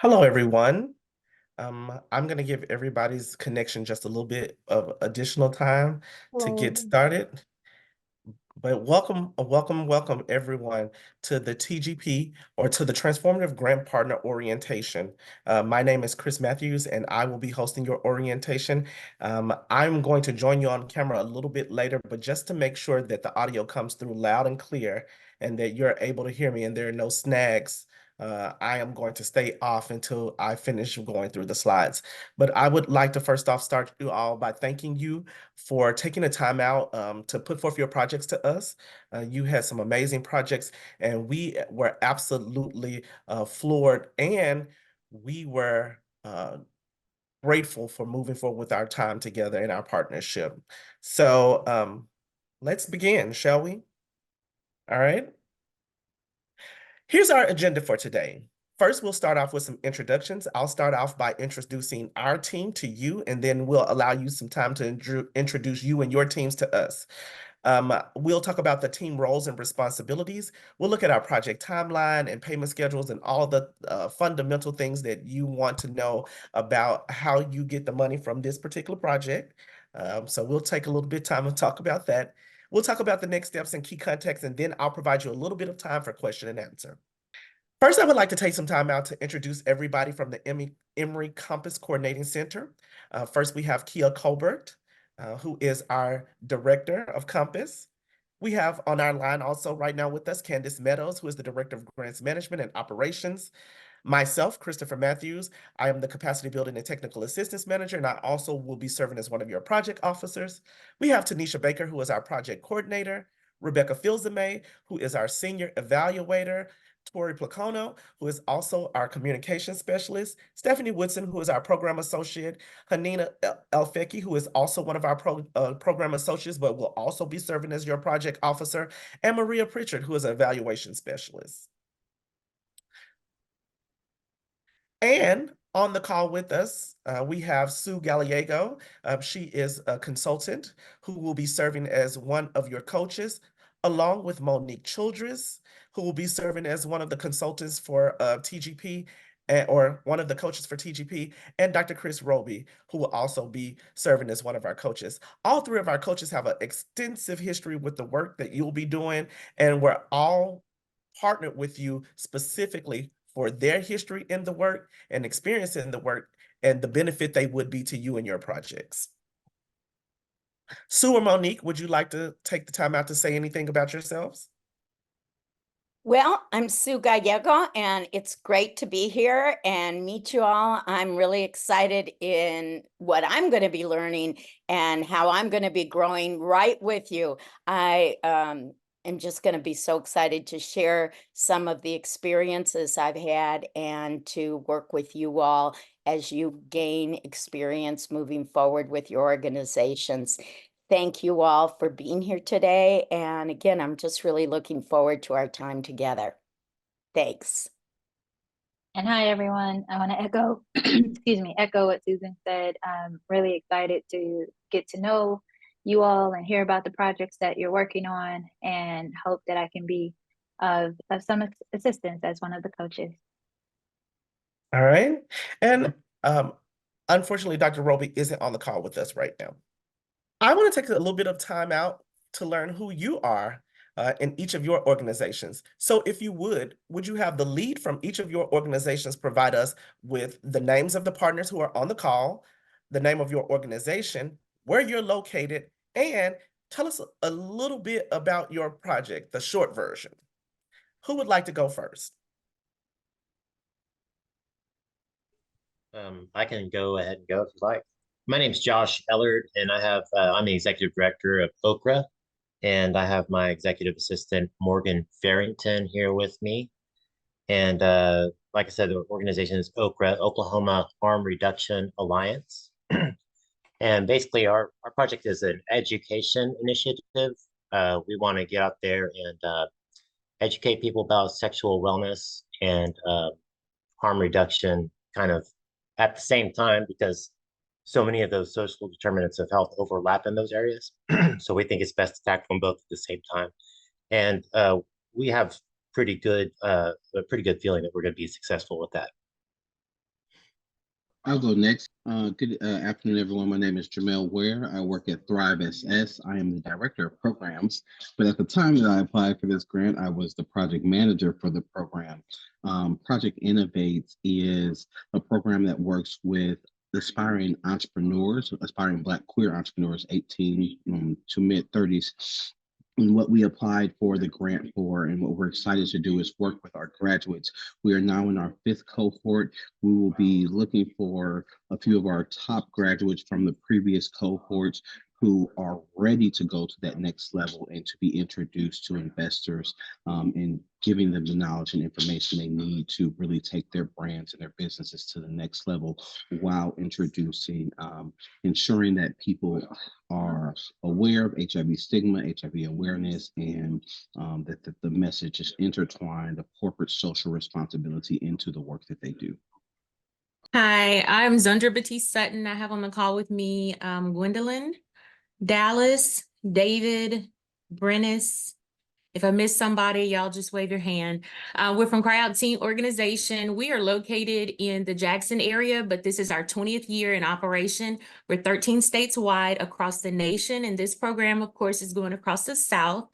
Hello, everyone. I'm going to give everybody's connection just a little bit of additional time to get Hello. started. But welcome, everyone to the TGP or to the Transformative Grant Partner Orientation. My name is Chris Matthews, and I will be hosting your orientation. I'm going to join you on camera a little bit later, but just to make sure that the audio comes through loud and clear and that you're able to hear me and there are no snags. I am going to stay off until I finish going through the slides. But I would like to first off start you all by thanking you for taking the time out to put forth your projects to us. You had some amazing projects, and we were absolutely floored, and we were grateful for moving forward with our time together in our partnership. So let's begin, shall we? All right. Here's our agenda for today. First, we'll start off with some introductions. I'll start off by introducing our team to you, and then we'll allow you some time to introduce you and your teams to us. We'll talk about the team roles and responsibilities. We'll look at our project timeline and payment schedules and all the fundamental things that you want to know about how you get the money from this particular project. So we'll take a little bit of time and talk about that. We'll talk about the next steps and key context, and then I'll provide you a little bit of time for question and answer. First, I would like to take some time out to introduce everybody from the Emory Compass Coordinating Center. First, we have Kia Colbert, who is our Director of Compass. We have on our line also right now with us Candice Meadows, who is the Director of Grants Management and Operations. Myself, Christopher Matthews, I am the Capacity Building and Technical Assistance Manager, and I also will be serving as one of your project officers. We have Tanisha Baker, who is our project coordinator, Rebecca Filzame, who is our senior evaluator, Tori Placono, who is also our communication specialist, Stephanie Woodson, who is our program associate, Hanina Elfeki, who is also one of our program associates, but will also be serving as your project officer, and Maria Pritchard, who is an evaluation specialist. And on the call with us, we have Sue Gallego. She is a consultant who will be serving as one of your coaches, along with Monique Childress, who will be serving as one of the consultants for TGP, or one of the coaches for TGP, and Dr. Chris Roby, who will also be serving as one of our coaches. All three of our coaches have an extensive history with the work that you'll be doing, and we're all partnered with you specifically for their history in the work and experience in the work and the benefit they would be to you and your projects. Sue or Monique, would you like to take the time out to say anything about yourselves? Well, I'm Sue Gallego, and it's great to be here and meet you all. I'm really excited in what I'm going to be learning and how I'm going to be growing right with you. I am just going to be so excited to share some of the experiences I've had and to work with you all as you gain experience moving forward with your organizations. Thank you all for being here today. And again, I'm just really looking forward to our time together. Thanks. And hi, everyone. I want to echo, excuse me, echo what Susan said. I'm really excited to get to know you all and hear about the projects that you're working on, and hope that I can be of some assistance as one of the coaches. All right. And unfortunately, Dr. Roby isn't on the call with us right now. I want to take a little bit of time out to learn who you are in each of your organizations. So if you would you have the lead from each of your organizations provide us with the names of the partners who are on the call, the name of your organization, where you're located, and tell us a little bit about your project, the short version. Who would like to go first? I can go ahead and go if you like. My name's Josh Ellard, and I'm the executive director of Okra, and I have my executive assistant Morgan Farrington here with me. And like I said, the organization is Okra, Oklahoma Harm Reduction Alliance. And basically, our project is an education initiative. We want to get out there and educate people about sexual wellness and harm reduction kind of at the same time, because so many of those social determinants of health overlap in those areas. So we think it's best to tackle them both at the same time. And we have a pretty good feeling that we're going to be successful with that. I'll go next. Good afternoon, everyone. My name is Jamel Ware. I work at Thrive SS. I am the director of programs, but at the time that I applied for this grant, I was the project manager for the program. Project Innovates is a program that works with aspiring entrepreneurs, aspiring Black queer entrepreneurs, 18 to mid 30s. And what we applied for the grant for, and what we're excited to do, is work with our graduates. We are now in our 5th cohort. We will be looking for a few of our top graduates from the previous cohorts who are ready to go to that next level and to be introduced to investors, and giving them the knowledge and information they need to really take their brands and their businesses to the next level, while ensuring that people are aware of HIV stigma, HIV awareness, and that the message is intertwined of corporate social responsibility into the work that they do. Hi, I'm Zundra Batiste Sutton. I have on the call with me Gwendolyn, Dallas, David, Brennis. If I miss somebody, y'all just wave your hand. We're from Cry Out Teen Organization. We are located in the Jackson area, but this is our 20th year in operation. We're 13 states wide across the nation, and this program, of course, is going across the South.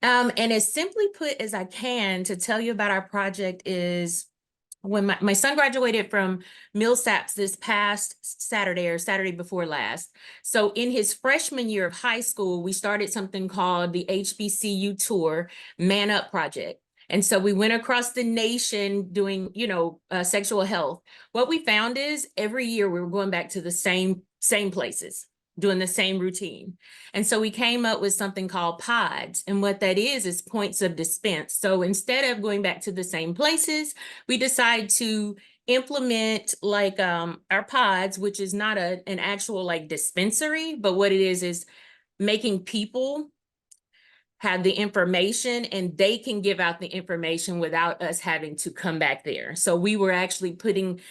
And as simply put as I can to tell you about our project is, when my son graduated from Millsaps this past Saturday, or Saturday before last. So in his freshman year of high school, we started something called the HBCU Tour Man Up Project. And so we went across the nation doing, sexual health. What we found is every year we were going back to the same places, doing the same routine. And so we came up with something called pods. And what that is points of dispense. So instead of going back to the same places, we decide to implement like our pods, which is not an actual like dispensary, but what it is making people have the information and they can give out the information without us having to come back there. So we were actually putting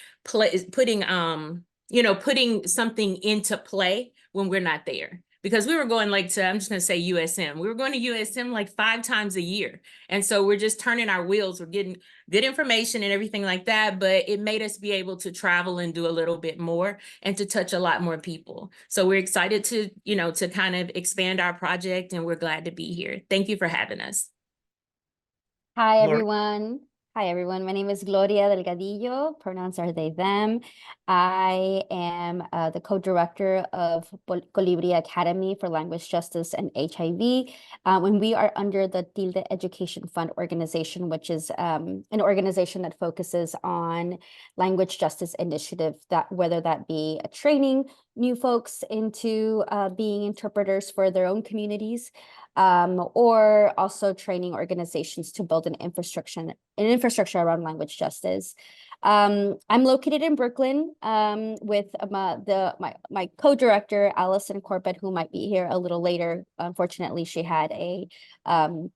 something into play when we're not there. Because we were going I'm just gonna say USM. We were going to USM like 5 times a year. And so we're just turning our wheels. We're getting good information and everything like that, but it made us be able to travel and do a little bit more and to touch a lot more people. So we're excited to kind of expand our project, and we're glad to be here. Thank you for having us. Hi, Gloria. everyone. Hi, everyone. My name is Gloria Delgadillo. Pronouns are they, them. I am the co-director of Colibri Academy for Language Justice and HIV. When we are under the Tilde Education Fund organization, which is an organization that focuses on language justice initiative, whether that be training new folks into being interpreters for their own communities, or also training organizations to build an infrastructure around language justice. I'm located in Brooklyn with my co-director, Allison Corbett, who might be here a little later. Unfortunately, she had an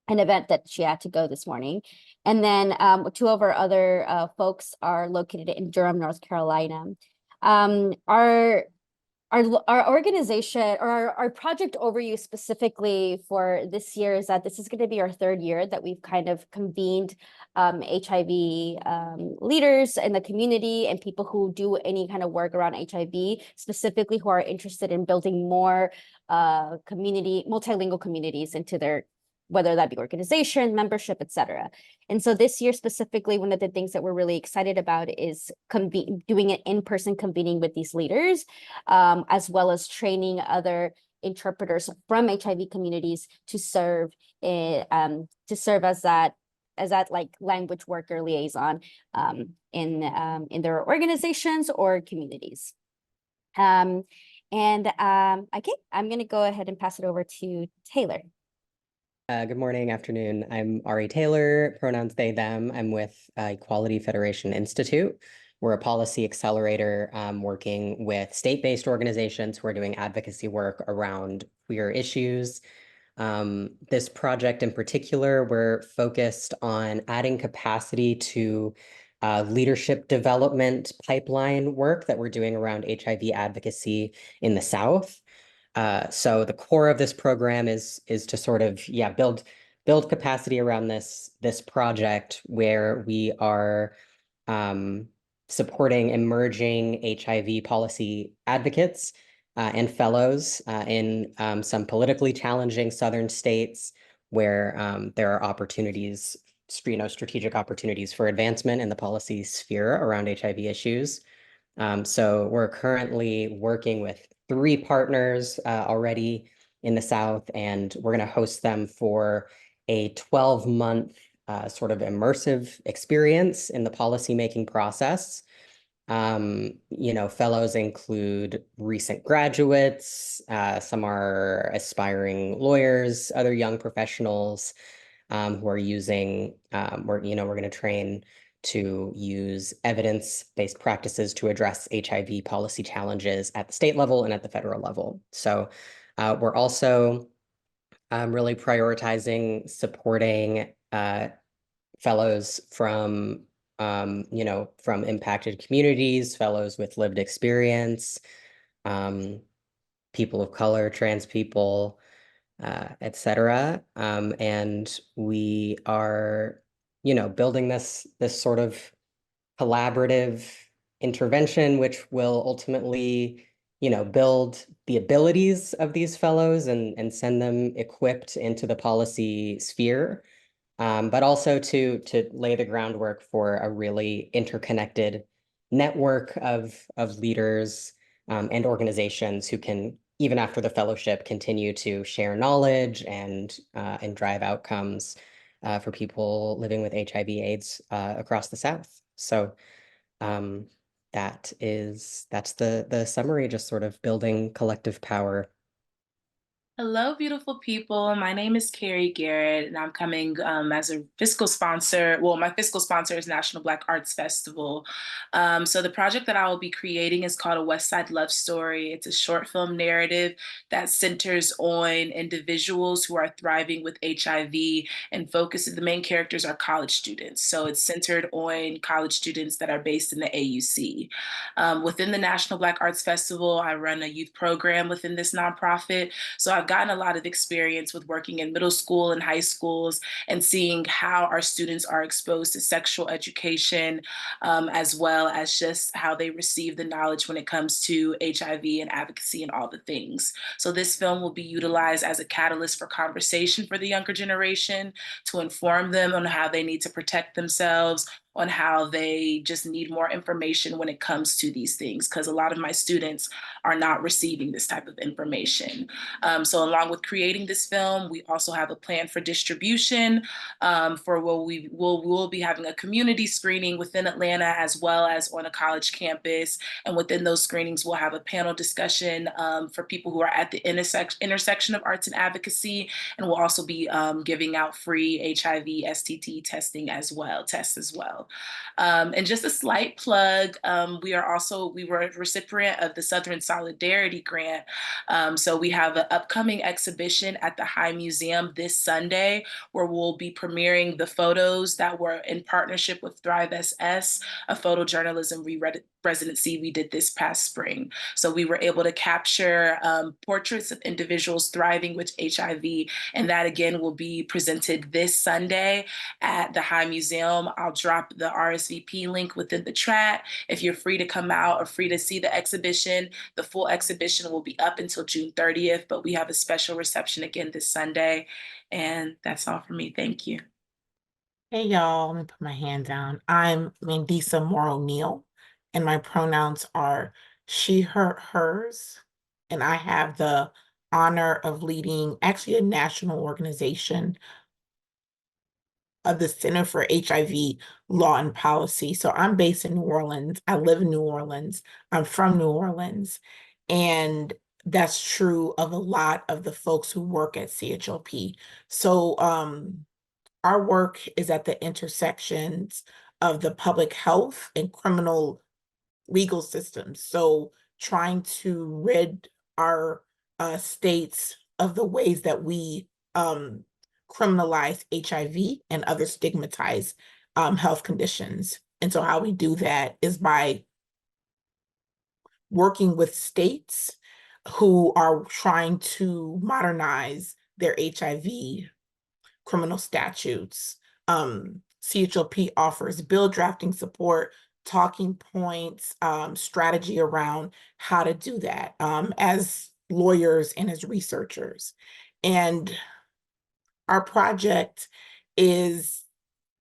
event that she had to go this morning. And then 2 of our other folks are located in Durham, North Carolina. Our organization, or our project overview specifically for this year, is that this is going to be our 3rd year that we've kind of convened HIV leaders in the community and people who do any kind of work around HIV, specifically who are interested in building more multilingual communities into their, whether that be organization, membership, etc. And so this year specifically, one of the things that we're really excited about is doing an in-person convening with these leaders, as well as training other interpreters from HIV communities to serve as that like language worker liaison in their organizations or communities. Okay, I'm going to go ahead and pass it over to Taylor. Good morning, afternoon. I'm Ari Taylor, pronouns they, them. I'm with Equality Federation Institute. We're a policy accelerator working with state-based organizations who are doing advocacy work around queer issues. This project in particular, we're focused on adding capacity to leadership development pipeline work that we're doing around HIV advocacy in the South. So the core of this program is to sort of, build capacity around this project, where we are supporting emerging HIV policy advocates and fellows in some politically challenging southern states where there are opportunities, strategic opportunities for advancement in the policy sphere around HIV issues. So we're currently working with 3 partners already in the South, and we're going to host them for a 12-month sort of immersive experience in the policymaking process. Fellows include recent graduates, some are aspiring lawyers, other young professionals who are using, we're going to train to use evidence-based practices to address HIV policy challenges at the state level and at the federal level. So we're also really prioritizing supporting fellows from impacted communities, fellows with lived experience, people of color, trans people, et cetera. And we are, building this sort of collaborative intervention, which will ultimately, build the abilities of these fellows and send them equipped into the policy sphere. But also to lay the groundwork for a really interconnected network of leaders and organizations who can, even after the fellowship, continue to share knowledge and drive outcomes for people living with HIV/AIDS across the South. So that's the summary, just sort of building collective power. Hello, beautiful people. My name is Carrie Garrett, and I'm coming as a fiscal sponsor. Well, my fiscal sponsor is National Black Arts Festival. So the project that I will be creating is called A West Side Love Story. It's a short film narrative that centers on individuals who are thriving with HIV and focuses, the main characters are college students. So it's centered on college students that are based in the AUC. Within the National Black Arts Festival, I run a youth program within this nonprofit. So I've gotten a lot of experience with working in middle school and high schools and seeing how our students are exposed to sexual education, as well as just how they receive the knowledge when it comes to HIV and advocacy and all the things. So this film will be utilized as a catalyst for conversation for the younger generation to inform them on how they need to protect themselves, on how they just need more information when it comes to these things, because a lot of my students are not receiving this type of information. So along with creating this film, we also have a plan for distribution for where we'll be having a community screening within Atlanta as well as on a college campus. And within those screenings, we'll have a panel discussion for people who are at the intersection of arts and advocacy. And we'll also be giving out free HIV, STD testing as well, tests as well. And just a slight plug, we were a recipient of the Southern Solidarity Grant. So we have an upcoming exhibition at the High Museum this Sunday, where we'll be premiering the photos that were in partnership with Thrive SS, a photojournalism residency we did this past spring. So we were able to capture portraits of individuals thriving with HIV, and that again will be presented this Sunday at the High Museum. I'll drop the RSVP link within the chat. If you're free to come out or free to see the exhibition, the full exhibition will be up until June 30th, but we have a special reception again this Sunday. And that's all for me. Thank you. Hey y'all, let me put my hand down. I'm Mandisa Moore O'Neill, and my pronouns are she, her, hers. And I have the honor of leading actually a national organization of the Center for HIV Law and Policy. So I'm based in New Orleans. I live in New Orleans. I'm from New Orleans. And that's true of a lot of the folks who work at CHLP. So our work is at the intersections of the public health and criminal legal systems. So trying to rid our states of the ways that we criminalize HIV and other stigmatized health conditions. And so how we do that is by working with states who are trying to modernize their HIV criminal statutes. CHLP offers bill drafting support talking points, strategy around how to do that as lawyers and as researchers. And our project is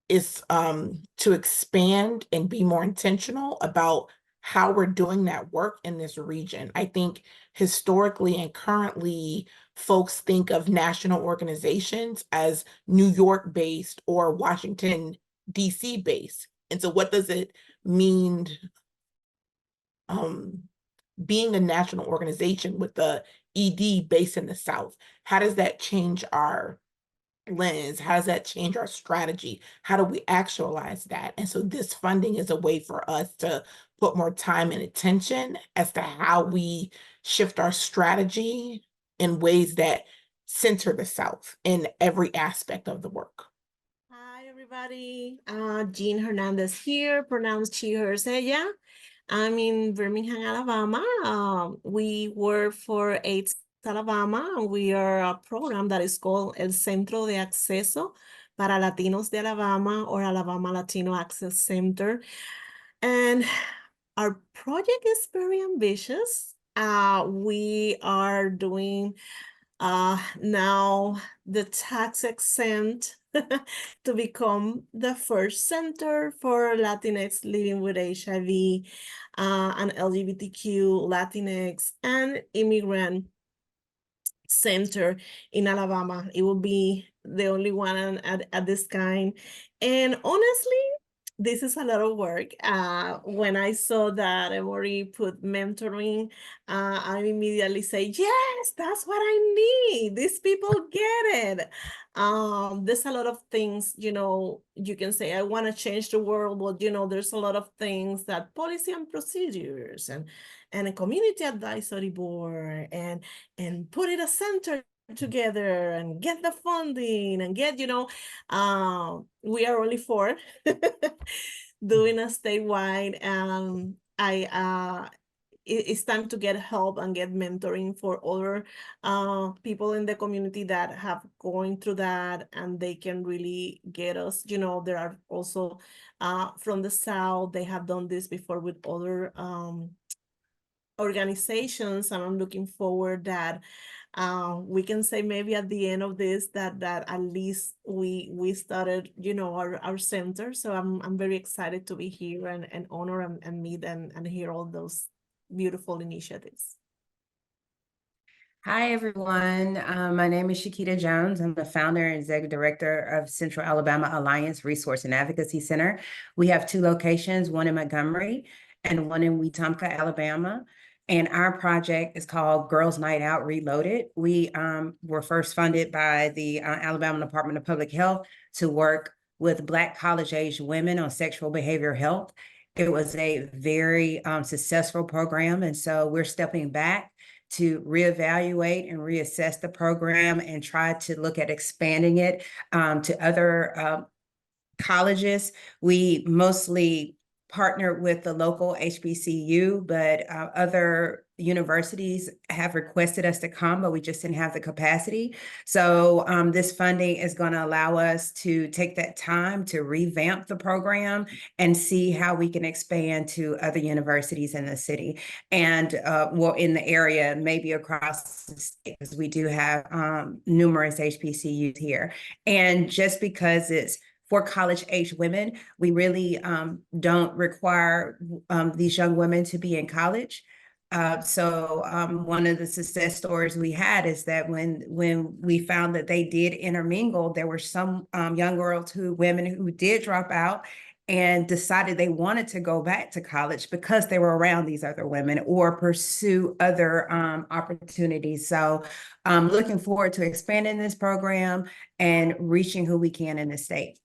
to expand and be more intentional about how we're doing that work in this region. I think historically and currently, folks think of national organizations as New York based or Washington, DC based. And so what does it mean being a national organization with the ED based in the South? How does that change our lens? How does that change our strategy? How do we actualize that? And so this funding is a way for us to put more time and attention as to how we shift our strategy in ways that center the South in every aspect of the work. Hi, everybody. Jean Hernandez here, pronounced she, hers, ella. I'm in Birmingham, Alabama. We work for AIDS Alabama, and we are a program that is called El Centro de Acceso para Latinos de Alabama, or Alabama Latino Access Center. And our project is very ambitious. We are doing now the tax exempt to become the first center for Latinx living with HIV, and LGBTQ, Latinx, and immigrant center in Alabama. It will be the only one at this kind. And honestly, this is a lot of work. When I saw that Emory put mentoring, I immediately say, yes, that's what I need. These people get it. There's a lot of things, you can say, I want to change the world, but there's a lot of things that policy and procedures and a community advisory board and put it a center together and get the funding and get, we are only 4 doing a statewide. It's time to get help and get mentoring for other people in the community that have going through that, and they can really get us. There are also from the South, they have done this before with other organizations, and I'm looking forward that we can say maybe at the end of this that at least we started our center. So I'm very excited to be here and honor and meet and hear all those beautiful initiatives. Hi, everyone. My name is Shakita Jones. I'm the founder and executive director of Central Alabama Alliance Resource and Advocacy Center. We have 2 locations, one in Montgomery and one in Wetumpka, Alabama. And our project is called Girls Night Out Reloaded. We were first funded by the Alabama Department of Public Health to work with Black college-age women on sexual behavior health. It was a very successful program. And so we're stepping back to reevaluate and reassess the program and try to look at expanding it to other colleges. We mostly partner with the local HBCU, but other universities have requested us to come, but we just didn't have the capacity. So this funding is going to allow us to take that time to revamp the program and see how we can expand to other universities in the city and well, in the area, maybe across the state, because we do have numerous HBCUs here. And just because it's for college-age women, we really don't require these young women to be in college. So one of the success stories we had is that when we found that they did intermingle, there were some young girls women who did drop out and decided they wanted to go back to college because they were around these other women or pursue other opportunities. So I'm looking forward to expanding this program and reaching who we can in the state.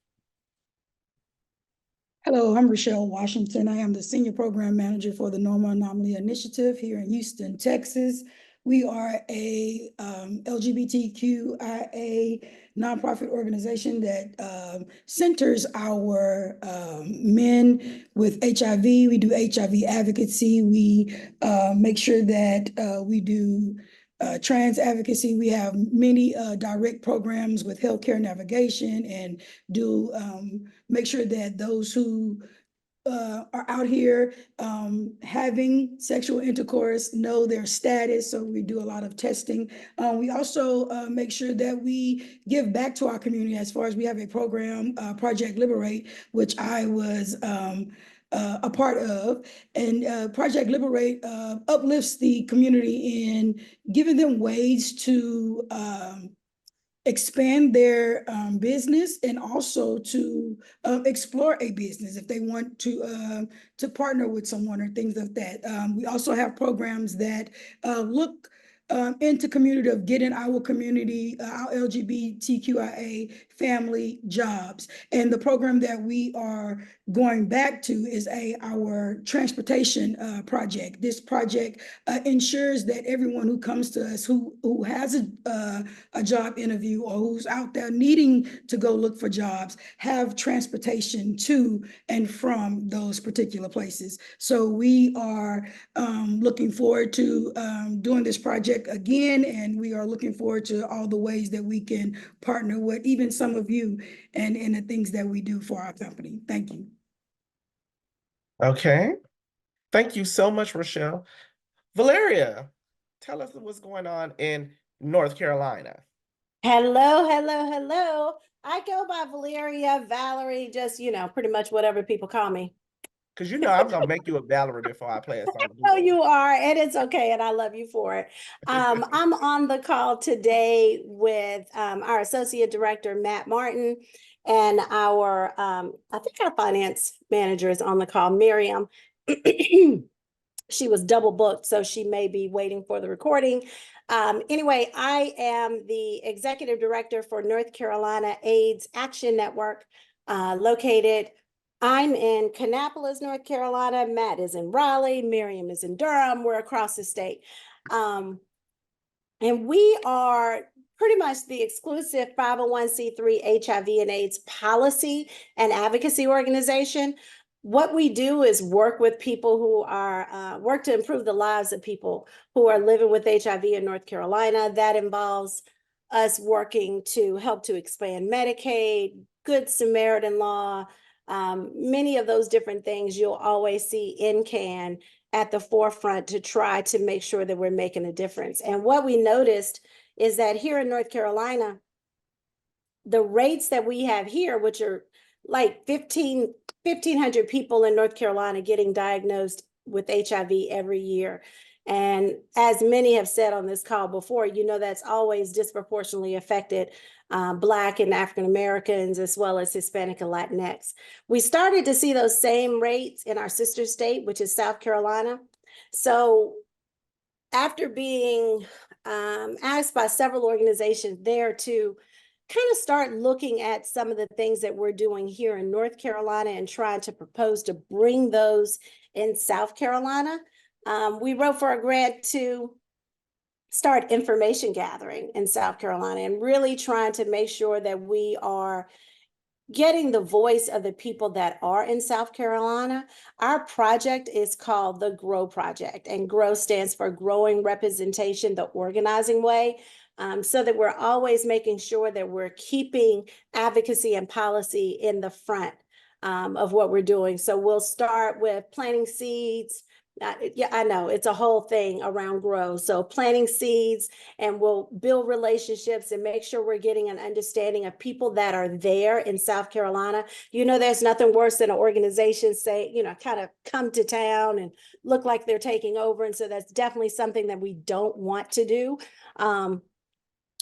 Hello, I'm Rochelle Washington. I am the Senior Program Manager for the Norma Anomaly Initiative here in Houston, Texas. We are a LGBTQIA nonprofit organization that centers our men with HIV. We do HIV advocacy. We make sure that we do trans advocacy. We have many direct programs with healthcare navigation and do make sure that those who are out here having sexual intercourse, know their status. So we do a lot of testing. We also make sure that we give back to our community as far as we have a program, Project Liberate, which I was a part of. And Project Liberate uplifts the community in giving them ways to expand their business and also to explore a business if they want to partner with someone or things of that. We also have programs that look into community of getting our community, our LGBTQIA family jobs. And the program that we are going back to is our transportation project. This project ensures that everyone who comes to us who has a job interview or who's out there needing to go look for jobs have transportation to and from those particular places. So we are looking forward to doing this project again, and we are looking forward to all the ways that we can partner with even some of you and the things that we do for our company. Thank you. Okay. Thank you so much, Rochelle. Valeria, tell us what's going on in North Carolina. Hello, hello, hello. I go by Valeria, Valerie, just, pretty much whatever people call me. Because I'm going to make you a Valerie before I play a song. No, you are, and it's okay, and I love you for it. I'm on the call today with our Associate Director, Matt Martin, and our, I think our finance manager is on the call, Miriam. She was double booked, so she may be waiting for the recording. Anyway, I am the Executive Director for North Carolina AIDS Action Network, located I'm in Kannapolis, North Carolina. Matt is in Raleigh. Miriam is in Durham. We're across the state. And we are pretty much the exclusive 501c3 HIV and AIDS policy and advocacy organization. What we do is work with people who are, work to improve the lives of people who are living with HIV in North Carolina. That involves us working to help to expand Medicaid, Good Samaritan law, many of those different things. You'll always see NCAN at the forefront to try to make sure that we're making a difference. And what we noticed is that here in North Carolina, the rates that we have here, which are like 1,500 people in North Carolina getting diagnosed with HIV every year. And as many have said on this call before, that's always disproportionately affected Black and African Americans, as well as Hispanic and Latinx. We started to see those same rates in our sister state, which is South Carolina. So after being asked by several organizations there to kind of start looking at some of the things that we're doing here in North Carolina and trying to propose to bring those in South Carolina, we wrote for a grant to start information gathering in South Carolina and really trying to make sure that we are getting the voice of the people that are in South Carolina. Our project is called the GROW Project, and GROW stands for Growing Representation the Organizing Way, so that we're always making sure that we're keeping advocacy and policy in the front of what we're doing. So we'll start with planting seeds. Yeah, I know it's a whole thing around GROW. So planting seeds, and we'll build relationships and make sure we're getting an understanding of people that are there in South Carolina. There's nothing worse than an organization say, kind of come to town and look like they're taking over. And so that's definitely something that we don't want to do.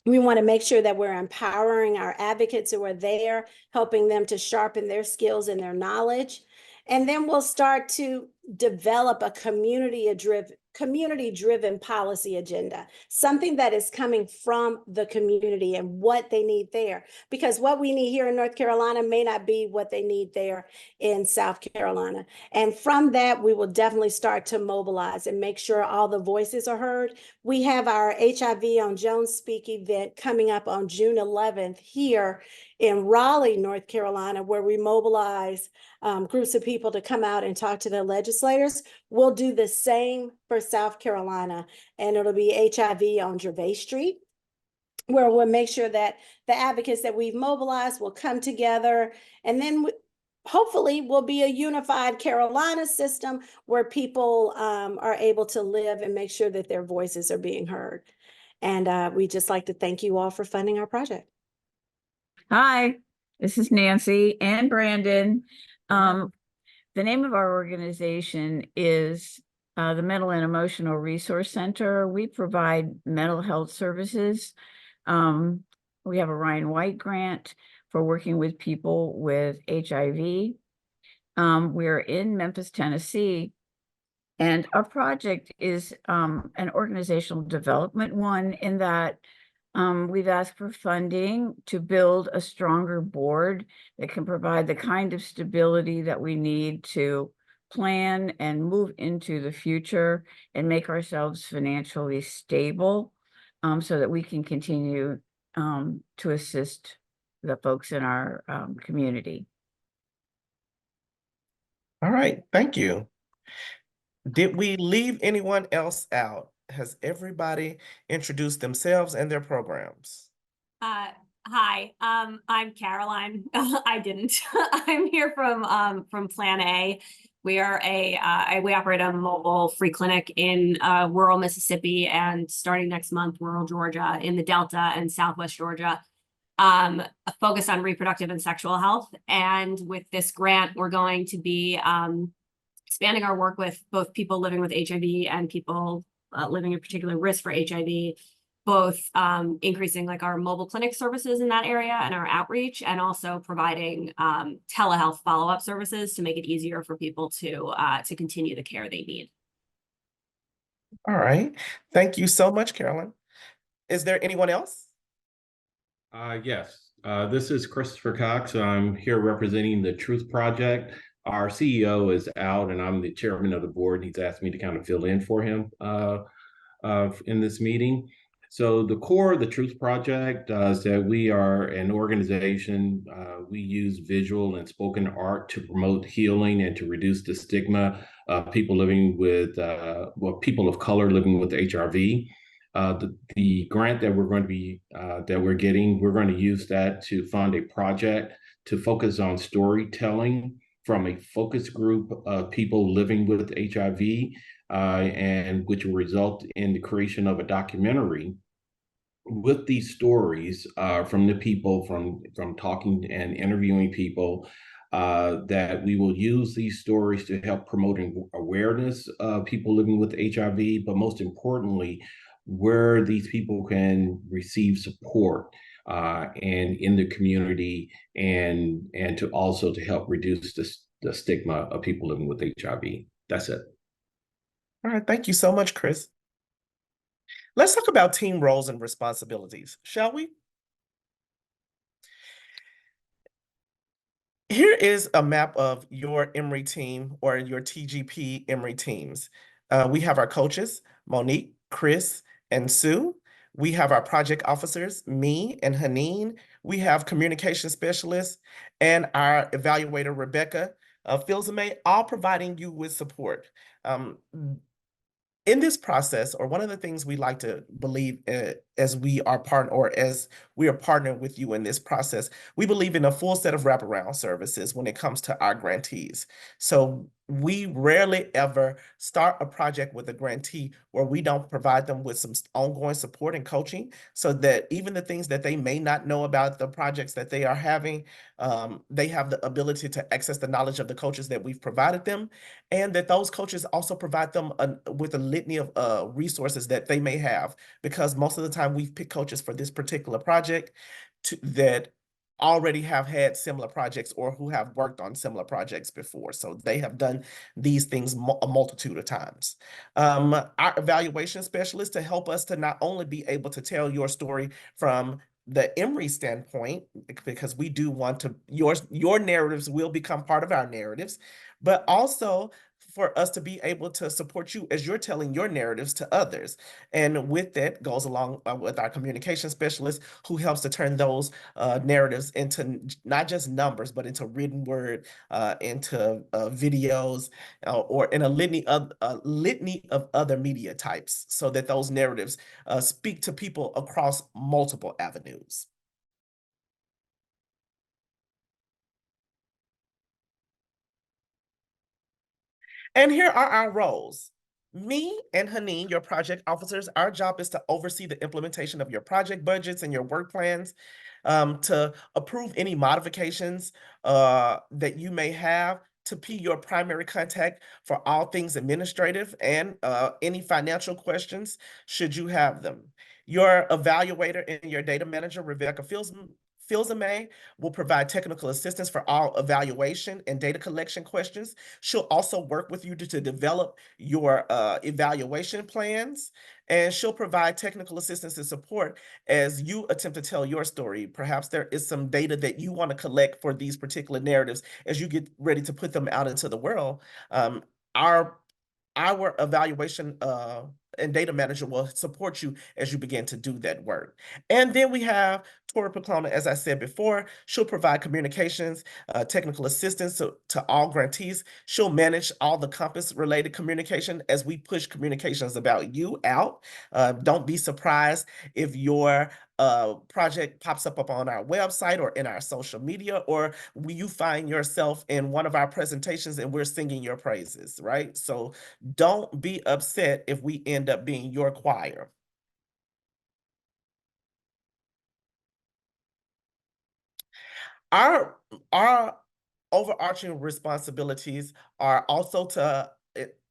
We want to make sure that we're empowering our advocates who are there, helping them to sharpen their skills and their knowledge. And then we'll start to develop a community-driven policy agenda, something that is coming from the community and what they need there. Because what we need here in North Carolina may not be what they need there in South Carolina. And from that, we will definitely start to mobilize and make sure all the voices are heard. We have our HIV on Jones Speak event coming up on June 11th here in Raleigh, North Carolina, where we mobilize groups of people to come out and talk to their legislators. We'll do the same for South Carolina, and it'll be HIV on Gervais Street, where we'll make sure that the advocates that we've mobilized will come together. And then hopefully will be a unified Carolina system where people are able to live and make sure that their voices are being heard. And we just like to thank you all for funding our project. Hi, this is Nancy and Brandon. The name of our organization is the Mental and Emotional Resource Center. We provide mental health services. We have a Ryan White grant for working with people with HIV. We're in Memphis, Tennessee, and our project is an organizational development one in that we've asked for funding to build a stronger board that can provide the kind of stability that we need to plan and move into the future and make ourselves financially stable, so that we can continue to assist the folks in our community. All right, thank you. Did we leave anyone else out? Has everybody introduced themselves and their programs? Hi, I'm Caroline. I didn't. I'm here from Plan A. We are we operate a mobile free clinic in rural Mississippi and starting next month, rural Georgia, in the Delta and Southwest Georgia. Focused on reproductive and sexual health. And with this grant, we're going to be expanding our work with both people living with HIV and people living in particular risk for HIV, both increasing like our mobile clinic services in that area and our outreach, and also providing telehealth follow-up services to make it easier for people to continue the care they need. All right. Thank you so much, Carolyn. Is there anyone else? Yes. This is Christopher Cox. I'm here representing the Truth Project. Our CEO is out, and I'm the chairman of the board. He's asked me to kind of fill in for him in this meeting. So the core of the Truth Project is that we are an organization. We use visual and spoken art to promote healing and to reduce the stigma of people living with, people of color living with HIV. The grant that we're going to be that we're getting, we're going to use that to fund a project to focus on storytelling from a focus group of people living with HIV, and which will result in the creation of a documentary with these stories from the people, from talking and interviewing people, that we will use these stories to help promoting awareness of people living with HIV, but most importantly, where these people can receive support and in the community, and to also to help reduce the stigma of people living with HIV. That's it. All right, thank you so much, Chris. Let's talk about team roles and responsibilities, shall we? Here is a map of your Emory team or your TGP Emory teams. We have our coaches, Monique, Chris, and Sue. We have our project officers, me and Haneen. We have communication specialists and our evaluator, Rebecca Filzame, all providing you with support. In this process, or one of the things we like to believe as we are partnering with you in this process, we believe in a full set of wraparound services when it comes to our grantees. So we rarely ever start a project with a grantee where we don't provide them with some ongoing support and coaching, so that even the things that they may not know about the projects that they are having, they have the ability to access the knowledge of the coaches that we've provided them, and that those coaches also provide them with a litany of resources that they may have, because most of the time we've picked coaches for this particular project that already have had similar projects or who have worked on similar projects before. So they have done these things a multitude of times. Our evaluation specialists to help us to not only be able to tell your story from the Emory standpoint, because we do want to, your narratives will become part of our narratives, but also for us to be able to support you as you're telling your narratives to others. And with that goes along with our communication specialist, who helps to turn those narratives into not just numbers, but into written word, into videos, or in a litany of other media types, so that those narratives speak to people across multiple avenues. And here are our roles. Me and Haneen, your project officers, our job is to oversee the implementation of your project budgets and your work plans, to approve any modifications that you may have, to be your primary contact for all things administrative and any financial questions should you have them. Your evaluator and your data manager, Rebecca Filzame, will provide technical assistance for all evaluation and data collection questions. She'll also work with you to develop your evaluation plans, and she'll provide technical assistance and support as you attempt to tell your story. Perhaps there is some data that you want to collect for these particular narratives as you get ready to put them out into the world. Um, our evaluation and data manager will support you as you begin to do that work. And then we have Tori Paclona, as I said before. She'll provide communications, technical assistance to all grantees. She'll manage all the Compass-related communication as we push communications about you out. Don't be surprised if your project pops up on our website or in our social media, or you find yourself in one of our presentations and we're singing your praises, right? So don't be upset if we end up being your choir. Our overarching responsibilities are also to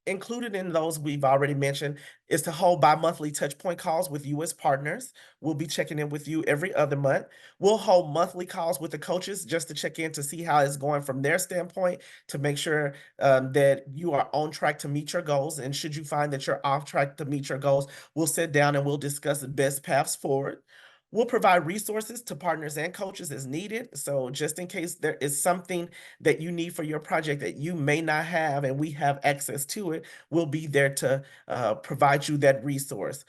included in those we've already mentioned is to hold bi-monthly touch point calls with you as partners. We'll be checking in with you every other month. We'll hold monthly calls with the coaches just to check in to see how it's going from their standpoint, to make sure that you are on track to meet your goals. And should you find that you're off track to meet your goals, we'll sit down and we'll discuss the best paths forward. We'll provide resources to partners and coaches as needed. So just in case there is something that you need for your project that you may not have and we have access to it, we'll be there to provide you that resource.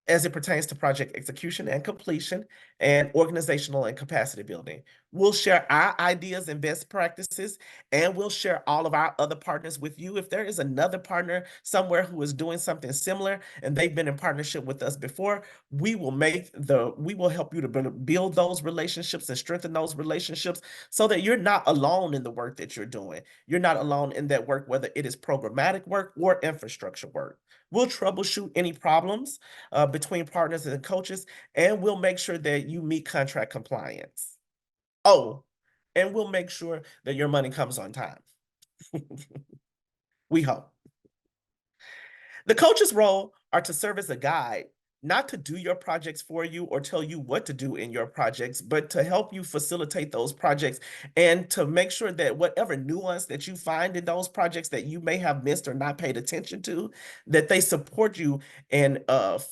As it pertains to project execution and completion and organizational and capacity building. We'll share our ideas and best practices, and we'll share all of our other partners with you. If there is another partner somewhere who is doing something similar and they've been in partnership with us before, we will help you to build those relationships and strengthen those relationships so that you're not alone in the work that you're doing. You're not alone in that work, whether it is programmatic work or infrastructure work. We'll troubleshoot any problems between partners and coaches, and we'll make sure that you meet contract compliance. Oh, and we'll make sure that your money comes on time. We hope. The coach's role are to serve as a guide, not to do your projects for you or tell you what to do in your projects, but to help you facilitate those projects and to make sure that whatever nuance that you find in those projects that you may have missed or not paid attention to, that they support you in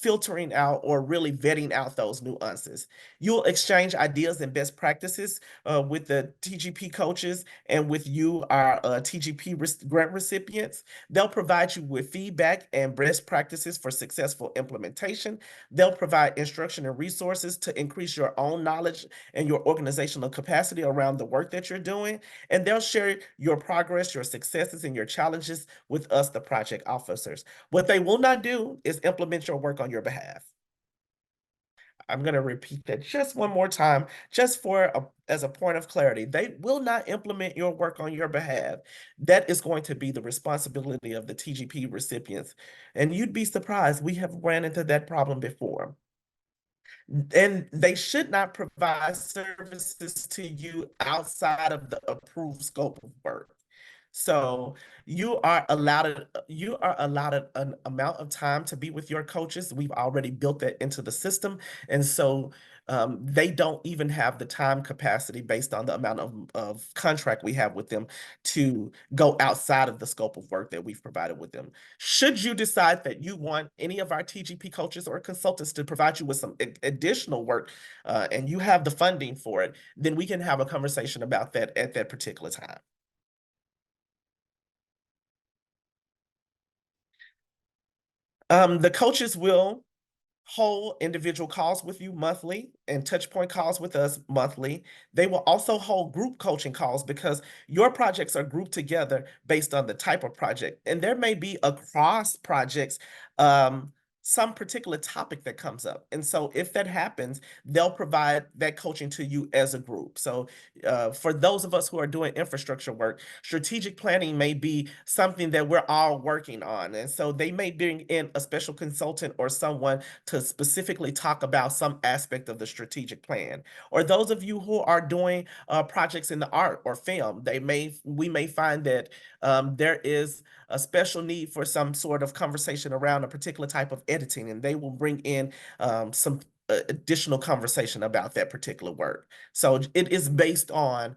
filtering out or really vetting out those nuances. You'll exchange ideas and best practices with the TGP coaches and with you, our TGP grant recipients. They'll provide you with feedback and best practices for successful implementation. They'll provide instruction and resources to increase your own knowledge and your organizational capacity around the work that you're doing. And they'll share your progress, your successes, and your challenges with us, the project officers. What they will not do is implement your work on your behalf. I'm going to repeat that just one more time, just as a point of clarity. They will not implement your work on your behalf. That is going to be the responsibility of the TGP recipients. And you'd be surprised, we have ran into that problem before. And they should not provide services to you outside of the approved scope of work. So you are allowed an amount of time to be with your coaches. We've already built that into the system. And so they don't even have the time capacity based on the amount of contract we have with them to go outside of the scope of work that we've provided with them. Should you decide that you want any of our TGP coaches or consultants to provide you with some additional work and you have the funding for it, then we can have a conversation about that at that particular time. The coaches will hold individual calls with you monthly and touch point calls with us monthly. They will also hold group coaching calls because your projects are grouped together based on the type of project. And there may be across projects some particular topic that comes up. And so if that happens, they'll provide that coaching to you as a group. So for those of us who are doing infrastructure work, strategic planning may be something that we're all working on. And so they may bring in a special consultant or someone to specifically talk about some aspect of the strategic plan. Or those of you who are doing projects in the art or film, we may find that there is a special need for some sort of conversation around a particular type of editing, and they will bring in some additional conversation about that particular work. So it is based on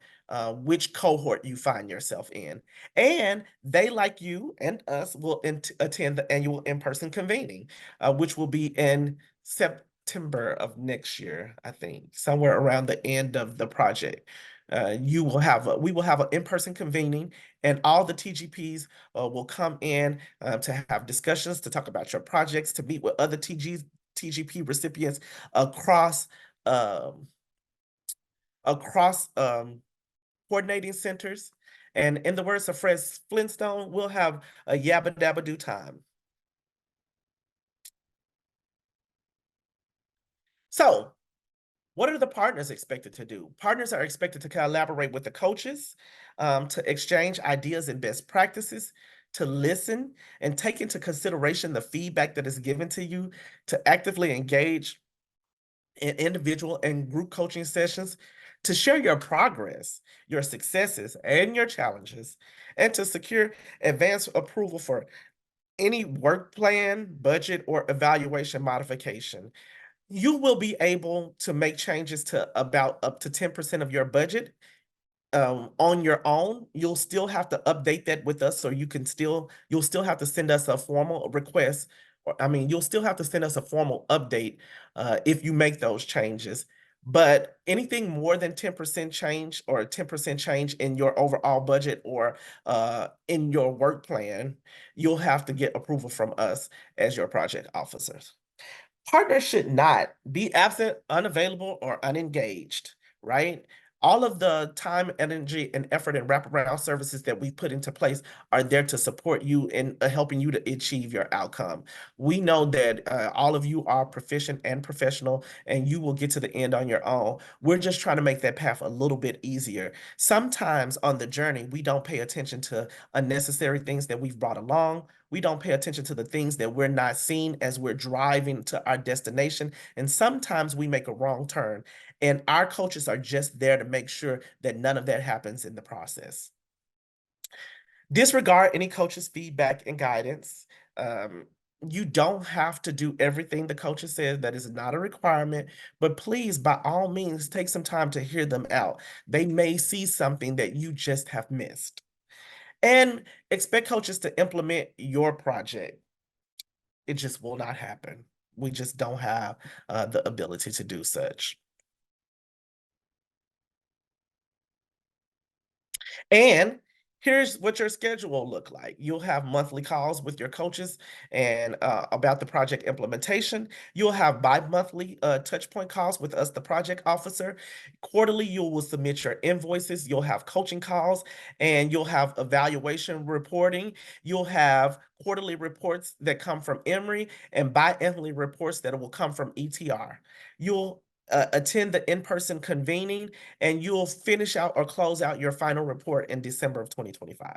which cohort you find yourself in. And they, like you and us, will attend the annual in-person convening, which will be in September of next year, I think, somewhere around the end of the project. We will have an in-person convening, and all the TGPs will come in to have discussions, to talk about your projects, to meet with other TGP recipients across coordinating centers. And in the words of Fred Flintstone, we'll have a yabba dabba do time. So, what are the partners expected to do? Partners are expected to collaborate with the coaches, to exchange ideas and best practices, to listen and take into consideration the feedback that is given to you, to actively engage in individual and group coaching sessions, to share your progress, your successes, and your challenges, and to secure advance approval for any work plan, budget, or evaluation modification. You will be able to make changes to about up to 10% of your budget on your own. You'll still have to update that with us, so you'll still have to send us a formal request, or you'll still have to send us a formal update if you make those changes. But anything more than 10% change or 10% change in your overall budget or in your work plan, you'll have to get approval from us as your project officers. Partners should not be absent, unavailable, or unengaged, right? All of the time, energy, and effort and wraparound services that we put into place are there to support you in helping you to achieve your outcome. We know that all of you are proficient and professional, and you will get to the end on your own. We're just trying to make that path a little bit easier. Sometimes on the journey, we don't pay attention to unnecessary things that we've brought along. We don't pay attention to the things that we're not seeing as we're driving to our destination. And sometimes we make a wrong turn. And our coaches are just there to make sure that none of that happens in the process. Disregard any coach's feedback and guidance. You don't have to do everything the coaches said. That is not a requirement, but please, by all means, take some time to hear them out. They may see something that you just have missed. And expect coaches to implement your project. It just will not happen. We just don't have the ability to do such. And here's what your schedule will look like. You'll have monthly calls with your coaches and about the project implementation. You'll have bi-monthly touch point calls with us, the project officer. Quarterly, you will submit your invoices. You'll have coaching calls, and you'll have evaluation reporting. You'll have quarterly reports that come from Emory and biannually reports that will come from ETR. You'll attend the in-person convening, and you'll finish out or close out your final report in December of 2025.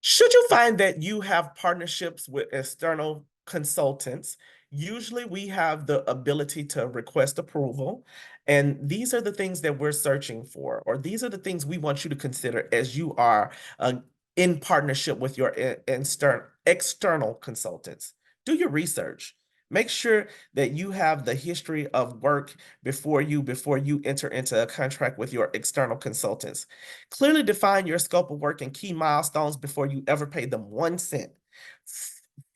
Should you find that you have partnerships with external consultants, usually we have the ability to request approval. And these are the things that we're searching for, or these are the things we want you to consider as you are in partnership with your external consultants. Do your research. Make sure that you have the history of work before you enter into a contract with your external consultants. Clearly define your scope of work and key milestones before you ever pay them 1 cent.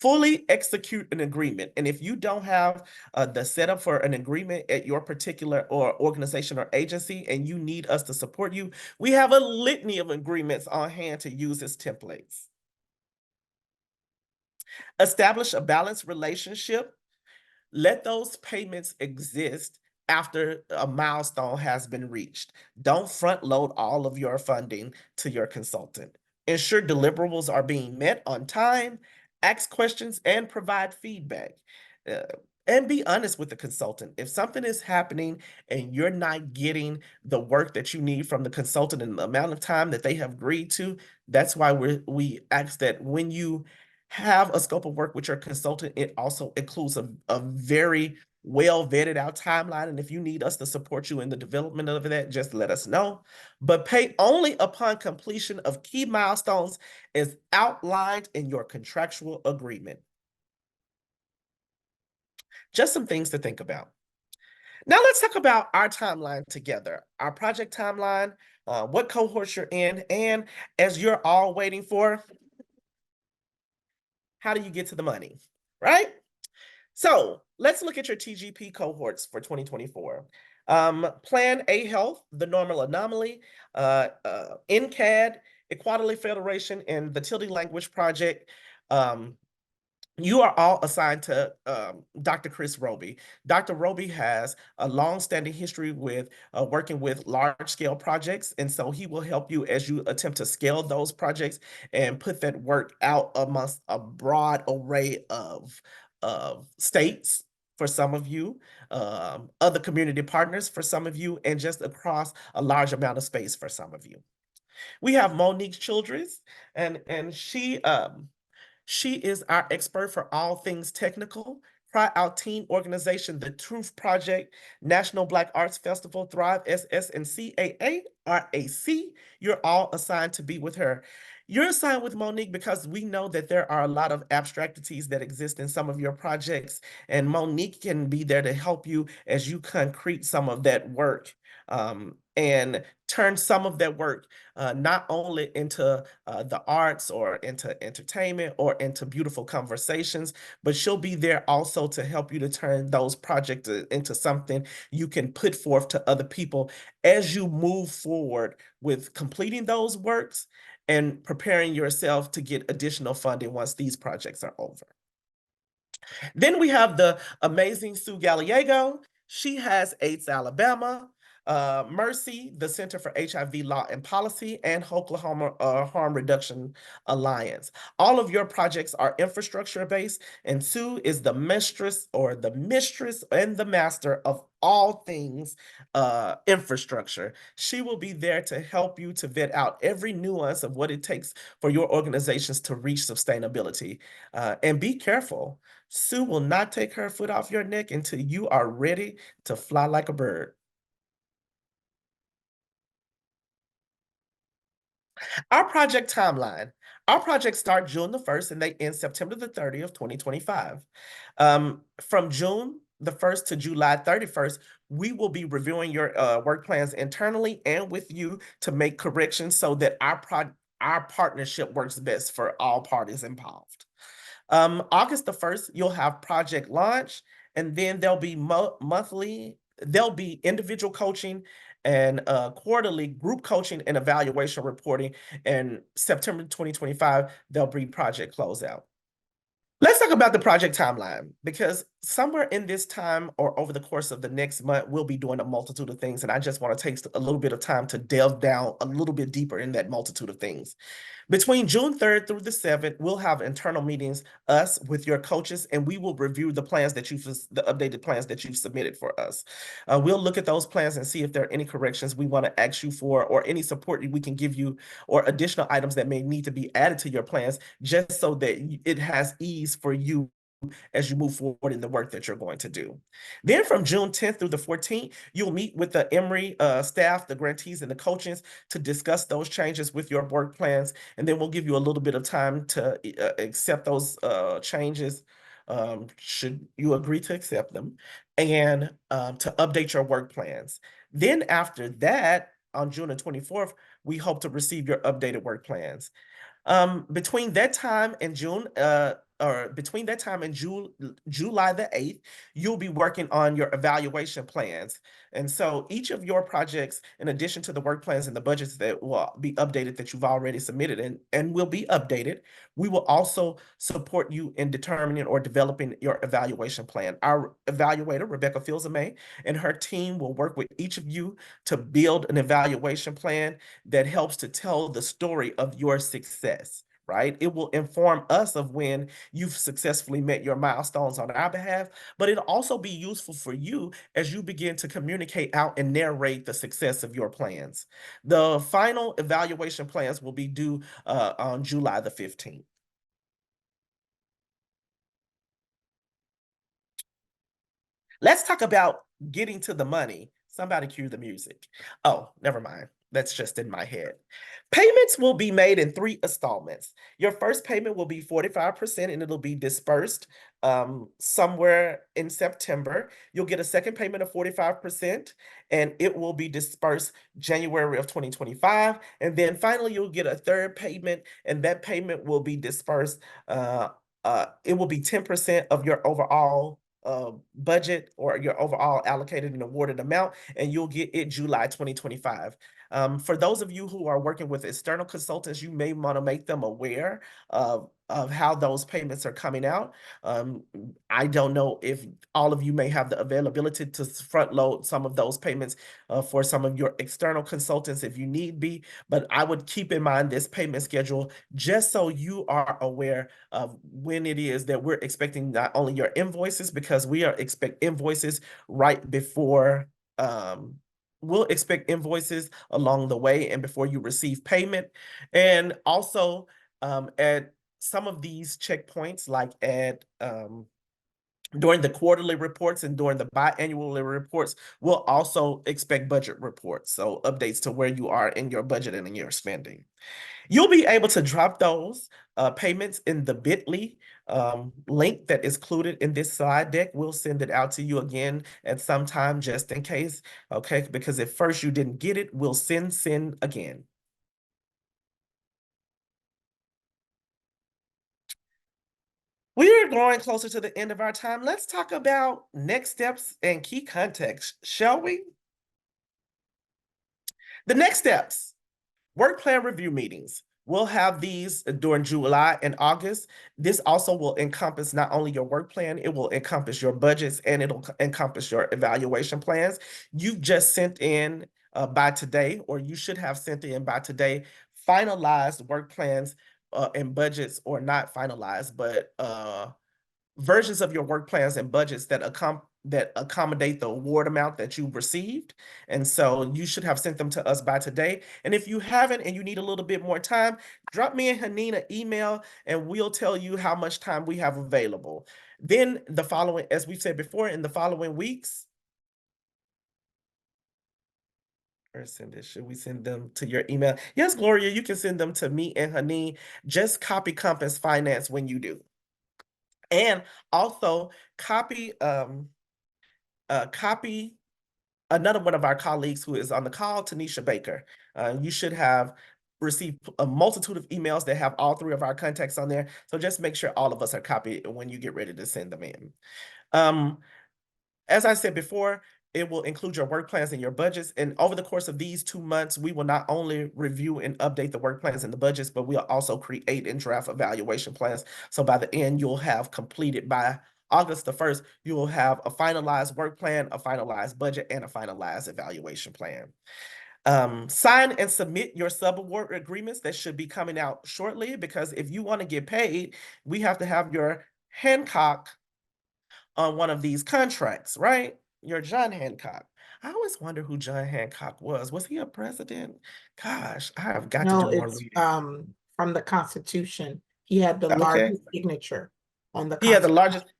Fully execute an agreement. And if you don't have the setup for an agreement at your particular organization or agency, and you need us to support you, we have a litany of agreements on hand to use as templates. Establish a balanced relationship. Let those payments exist after a milestone has been reached. Don't front load all of your funding to your consultant. ensure deliverables are being met on time, ask questions, and provide feedback. And be honest with the consultant. If something is happening and you're not getting the work that you need from the consultant in the amount of time that they have agreed to, that's why we ask that when you have a scope of work with your consultant, it also includes a very well vetted out timeline. And if you need us to support you in the development of that, just let us know. But pay only upon completion of key milestones as outlined in your contractual agreement. Just some things to think about. Now let's talk about our timeline together, our project timeline, what cohorts you're in, and as you're all waiting for, how do you get to the money, right? So let's look at your TGP cohorts for 2024. Plan A Health, the Normal Anomaly, NCAD, Equality Federation, and the Tilde Language Project. You are all assigned to Dr. Chris Roby. Dr. Roby has a long-standing history with working with large-scale projects, and so he will help you as you attempt to scale those projects and put that work out amongst a broad array of states for some of you, other community partners for some of you, and just across a large amount of space for some of you. We have Monique Childress, and she is our expert for all things technical. Our teen organization, the Truth Project, National Black Arts Festival, Thrive SS, and CAA, RAC. You're all assigned to be with her. You're assigned with Monique because we know that there are a lot of abstractities that exist in some of your projects, and Monique can be there to help you as you concrete some of that work. And turn some of that work not only into the arts or into entertainment or into beautiful conversations, but she'll be there also to help you to turn those projects into something you can put forth to other people as you move forward with completing those works and preparing yourself to get additional funding once these projects are over. Then we have the amazing Sue Gallego. She has AIDS Alabama, Mercy, the Center for HIV Law and Policy, and Oklahoma Harm Reduction Alliance. All of your projects are infrastructure based, and Sue is the mistress and the master of all things infrastructure. She will be there to help you to vet out every nuance of what it takes for your organizations to reach sustainability. And be careful. Sue will not take her foot off your neck until you are ready to fly like a bird. Our project timeline. Our projects start June the 1st and they end September the 30th, 2025. From June the 1st to July 31st, we will be reviewing your work plans internally and with you to make corrections so that our partnership works best for all parties involved. August the 1st, you'll have project launch, and then there'll be there'll be individual coaching and quarterly group coaching and evaluation reporting. And September 2025, there'll be project closeout. Let's talk about the project timeline, because somewhere in this time or over the course of the next month, we'll be doing a multitude of things. And I just want to take a little bit of time to delve down a little bit deeper in that multitude of things. Between June 3rd through the 7th, we'll have internal meetings, us with your coaches, and we will review the plans that the updated plans that you've submitted for us. We'll look at those plans and see if there are any corrections we want to ask you for or any support we can give you or additional items that may need to be added to your plans just so that it has ease for you as you move forward in the work that you're going to do. Then from June 10th through the 14th, you'll meet with the Emory staff, the grantees, and the coaches to discuss those changes with your work plans. And then we'll give you a little bit of time to accept those changes, should you agree to accept them, and to update your work plans. Then after that, on June the 24th, we hope to receive your updated work plans. Between that time and June or between that time and July the 8th, you'll be working on your evaluation plans. And so each of your projects, in addition to the work plans and the budgets that will be updated that you've already submitted and will be updated, we will also support you in determining or developing your evaluation plan. Our evaluator, Rebecca Fields-May, and her team will work with each of you to build an evaluation plan that helps to tell the story of your success, right? It will inform us of when you've successfully met your milestones on our behalf, but it'll also be useful for you as you begin to communicate out and narrate the success of your plans. The final evaluation plans will be due on July the 15th. Let's talk about getting to the money. Somebody cue the music. Oh, never mind. That's just in my head. Payments will be made in 3 installments. Your first payment will be 45% and it'll be dispersed somewhere in September. You'll get a second payment of 45% and it will be dispersed January of 2025. And then finally, you'll get a third payment and that payment will be dispersed. It will be 10% of your overall budget or your overall allocated and awarded amount, and you'll get it July 2025. For those of you who are working with external consultants, you may want to make them aware of how those payments are coming out. I don't know if all of you may have the availability to front load some of those payments for some of your external consultants if you need be, but I would keep in mind this payment schedule just so you are aware of when it is that we're expecting not only your invoices, because we are expect invoices right before we'll expect invoices along the way and before you receive payment. And also at some of these checkpoints, like at during the quarterly reports and during the biannual reports, we'll also expect budget reports. So updates to where you are in your budget and in your spending. You'll be able to drop those payments in the bit.ly link that is included in this slide deck. We'll send it out to you again at some time just in case, okay? Because if first you didn't get it, we'll send again. We are growing closer to the end of our time. Let's talk about next steps and key context, shall we? The next steps, work plan review meetings. We'll have these during July and August. This also will encompass not only your work plan, it will encompass your budgets and it'll encompass your evaluation plans. You've just sent in by today, or you should have sent in by today, finalized work plans and budgets, or not finalized, but versions of your work plans and budgets that accommodate the award amount that you received. And so you should have sent them to us by today. And if you haven't and you need a little bit more time, drop me and Haneen an email and we'll tell you how much time we have available. Then the following, as we've said before, in the following weeks, or send it, should we send them to your email? Yes, Gloria, you can send them to me and Haneen. Just copy Compass Finance when you do. And also copy another one of our colleagues who is on the call, Tanisha Baker. You should have received a multitude of emails that have all 3 of our contacts on there. So just make sure all of us are copied when you get ready to send them in. As I said before, it will include your work plans and your budgets. And over the course of these 2 months, we will not only review and update the work plans and the budgets, but we'll also create and draft evaluation plans. So by the end, you'll have completed by August the 1st, you will have a finalized work plan, a finalized budget, and a finalized evaluation plan. Sign and submit your subaward agreements that should be coming out shortly, because if you want to get paid, we have to have your Hancock on one of these contracts, right? Your John Hancock. I always wonder who John Hancock was. Was he a president? Gosh, I have got to No, do more it's reading. from the Constitution. He had the Okay. largest signature on the He had the Constitution. largest.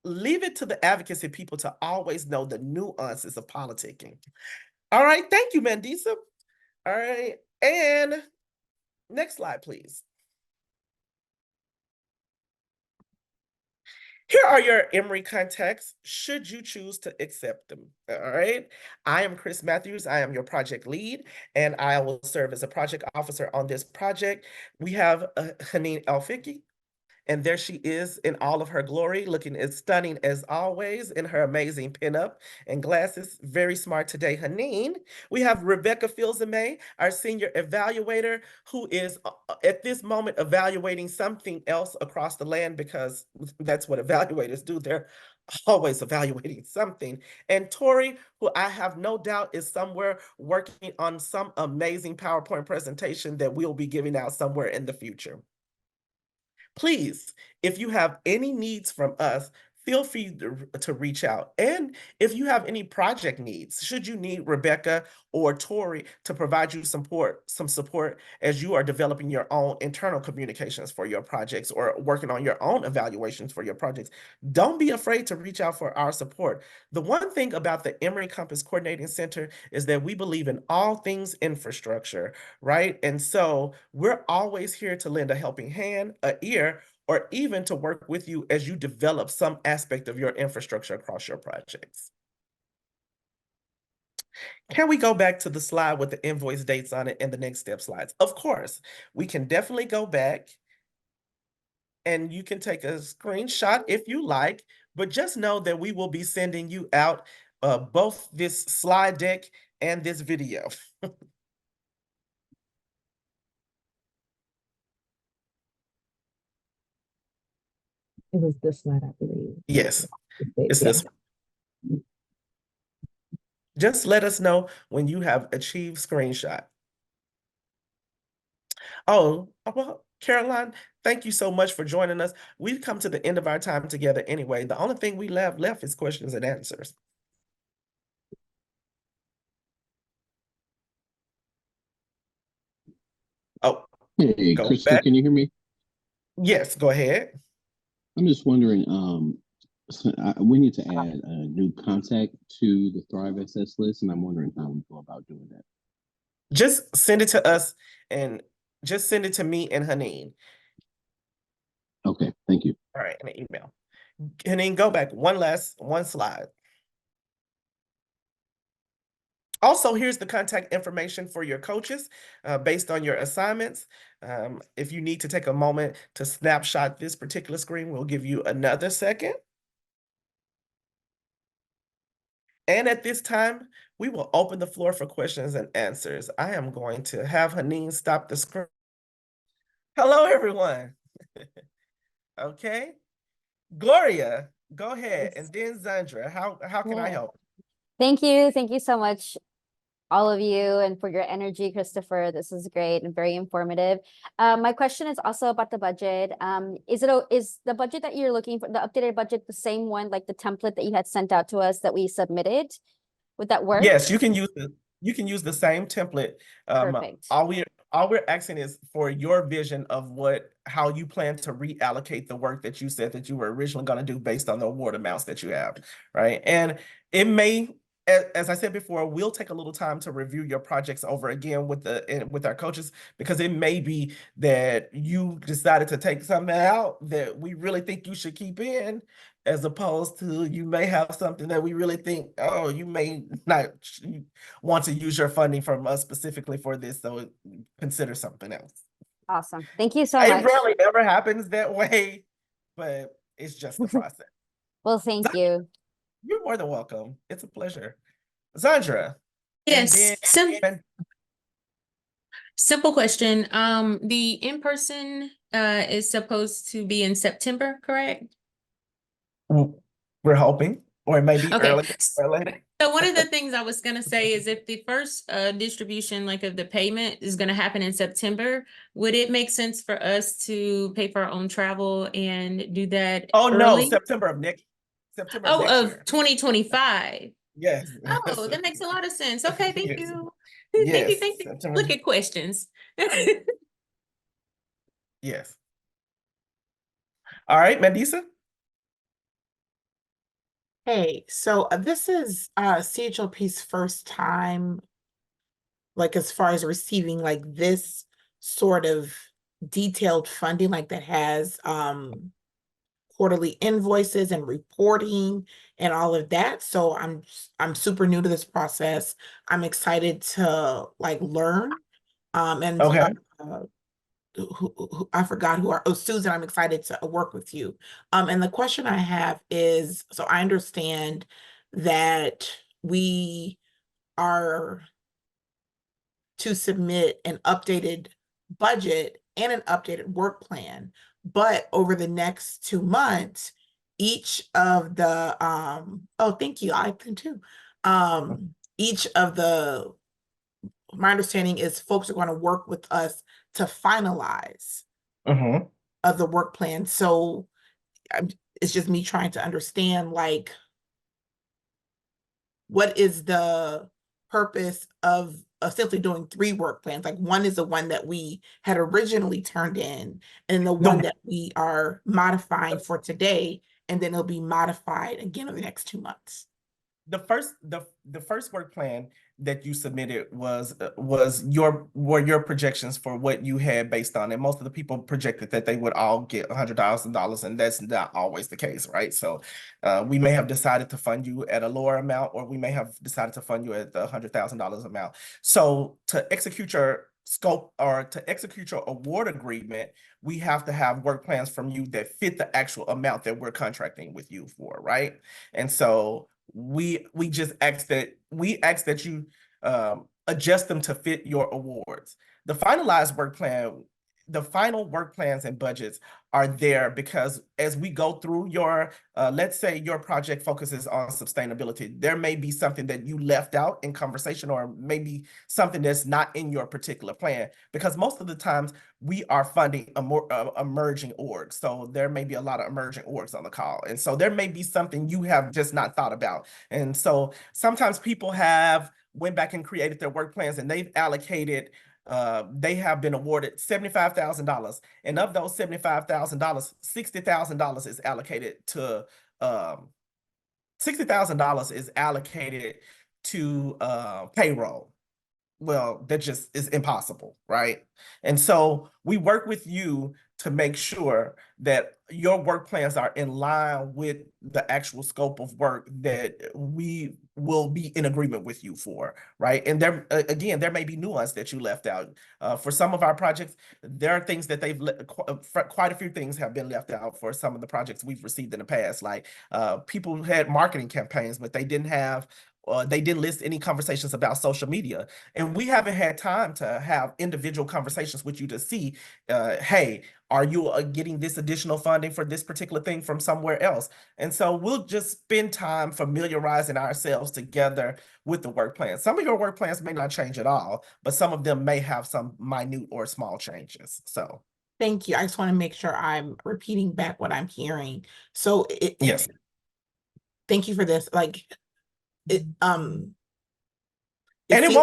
Leave it to the advocacy people to always know the nuances of politicking. All right, thank you, Mandisa. All right, and next slide, please. Here are your Emory contacts, should you choose to accept them, all right? I am Chris Matthews, I am your project lead, and I will serve as a project officer on this project. We have Haneen Elfiki, And there she is in all of her glory, looking as stunning as always in her amazing pinup and glasses. Very smart today, Haneen. We have Rebecca Fields-May, our senior evaluator, who is at this moment evaluating something else across the land, because that's what evaluators do. They're always evaluating something. And Tori, who I have no doubt is somewhere working on some amazing PowerPoint presentation that we'll be giving out somewhere in the future. Please, if you have any needs from us, feel free to reach out. And if you have any project needs, should you need Rebecca or Tori to provide you some support as you are developing your own internal communications for your projects or working on your own evaluations for your projects, don't be afraid to reach out for our support. The one thing about the Emory Compass Coordinating Center is that we believe in all things infrastructure, right? And so we're always here to lend a helping hand, an ear, or even to work with you as you develop some aspect of your infrastructure across your projects. Can we go back to the slide with the invoice dates on it and the next step slides? Of course, we can definitely go back and you can take a screenshot if you like, but just know that we will be sending you out both this slide deck and this video. It was this slide, I believe. Yes, it's this one. Just let us know when you have achieved screenshot. Oh, well, Caroline, thank you so much for joining us. We've come to the end of our time together anyway. The only thing we left is questions and answers. Oh, Hey, go Krista, back. can you hear me? Yes, go ahead. I'm just wondering, we need to add a new contact to the Thrive SS list, and I'm wondering how we go about doing that. Just send it to us and just send it to me and Haneen. Okay, thank you. All right, in an email. Haneen, go back one slide. Also, here's the contact information for your coaches based on your assignments. If you need to take a moment to snapshot this particular screen, we'll give you another second. And at this time, we will open the floor for questions and answers. I am going to have Haneen stop the screen. Hello, everyone. Okay. Gloria, go ahead. And then Zandra, how can I help? Thank you. Thank you so much, all of you, and for your energy, Christopher. This is great and very informative. My question is also about the budget. Is the budget that you're looking for, the updated budget, the same one, like the template that you had sent out to us that we submitted? Would that work? Yes, you can use the same template. Perfect. All we're asking is for your vision of how you plan to reallocate the work that you said that you were originally going to do based on the award amounts that you have, right? And it may, as I said before, we'll take a little time to review your projects over again with our coaches, because it may be that you decided to take something out that we really think you should keep in, as opposed to you may have something that we really think, oh, you may not want to use your funding from us specifically for this, so consider something else. Awesome. Thank you so much. It rarely ever happens that way, but it's just the process. Well, thank you. You're more than welcome. It's a pleasure. Zandra. Yes, simple question. The in-person is supposed to be in September, correct? We're hoping, or it may be Okay. early or later. So one of the things I was gonna say is if the first distribution, like of the payment, is gonna happen in September, would it make sense for us to pay for our own travel and do that Oh, early? no, September of next year. 2025. Yes. Oh, that makes a lot of sense. Okay, thank Yes. you. Yes, Thank you. September. Look at questions. Yes. All right, Mandisa. Hey, so this is CHLP's first time, like as far as receiving like this sort of detailed funding, like that has quarterly invoices and reporting and all of that. So I'm super new to this process. I'm excited to like learn. And Okay. I forgot who are, oh, Susan, I'm excited to work with you. And the question I have is, so I understand that we are to submit an updated budget and an updated work plan, but over the next 2 months, each of the, oh, thank you, I can too. Each of the, my understanding is folks are going to work with us to finalize of the work plan. So it's just me trying to understand, like, what is the purpose of essentially doing 3 work plans? Like, one is the one that we had originally turned in, and the one that we are modifying for today, and then it'll be modified again over the next 2 months. The first work plan that you submitted were your projections for what you had based on, and most of the people projected that they would all get $100,000, and that's not always the case, right? So we may have decided to fund you at a lower amount, or we may have decided to fund you at the $100,000 amount. So to execute your scope or to execute your award agreement, we have to have work plans from you that fit the actual amount that we're contracting with you for, right? And so we just ask that you adjust them to fit your awards. The finalized work plan, the final work plans and budgets are there because as we go through your, let's say your project focuses on sustainability, there may be something that you left out in conversation, or maybe something that's not in your particular plan, because most of the times we are funding a more emerging orgs. So there may be a lot of emerging orgs on the call. And so there may be something you have just not thought about. And so sometimes people have went back and created their work plans, and they've allocated they have been awarded $75,000, and of those $75,000, $60,000 is allocated to $60,000 is allocated to payroll. Well, that just is impossible, right? And so we work with you to make sure that your work plans are in line with the actual scope of work that we will be in agreement with you for, right? And there, again, there may be nuance that you left out. For some of our projects, there are things that quite a few things have been left out for some of the projects we've received in the past. Like people who had marketing campaigns, but they didn't list any conversations about social media. And we haven't had time to have individual conversations with you to see, hey, are you getting this additional funding for this particular thing from somewhere else? And so we'll just spend time familiarizing ourselves together with the work plan. Some of your work plans may not change at all, but some of them may have some minute or small changes. So thank you. I just want to make sure I'm repeating back what I'm hearing. So yes. Thank you for this. Like, it won't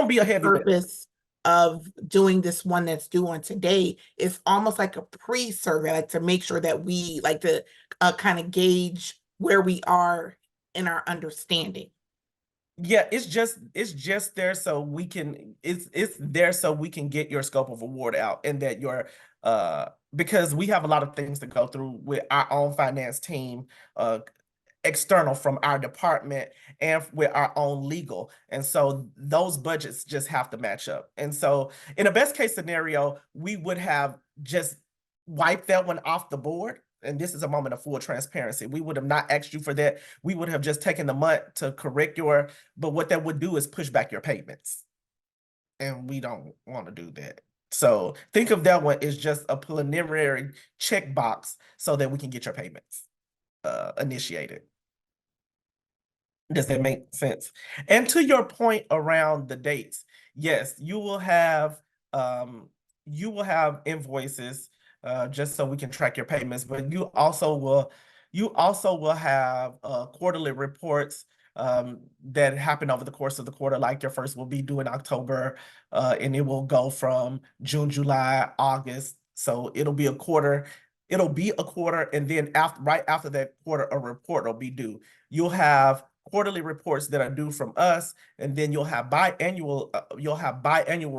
be a heavy purpose of doing this one that's due on today is almost like a pre-survey, like to make sure that we like to kind of gauge where we are in our understanding. Yeah, it's just there so we can it's there so we can get your scope of award out, and that your because we have a lot of things to go through with our own finance team, external from our department, and with our own legal. And so those budgets just have to match up. And so in a best case scenario, we would have just wiped that one off the board. And this is a moment of full transparency. We would have not asked you for that. We would have just taken the month to correct but what that would do is push back your payments. And we don't want to do that. So think of that one as just a preliminary checkbox so that we can get your payments initiated. Does that make sense? And to your point around the dates, yes, you will have invoices just so we can track your payments, but you also will have quarterly reports that happen over the course of the quarter. Like your first will be due in October, and it will go from June, July, August. So it'll be a quarter, and then right after that quarter, a report will be due. You'll have quarterly reports that are due from us, and then you'll have biannual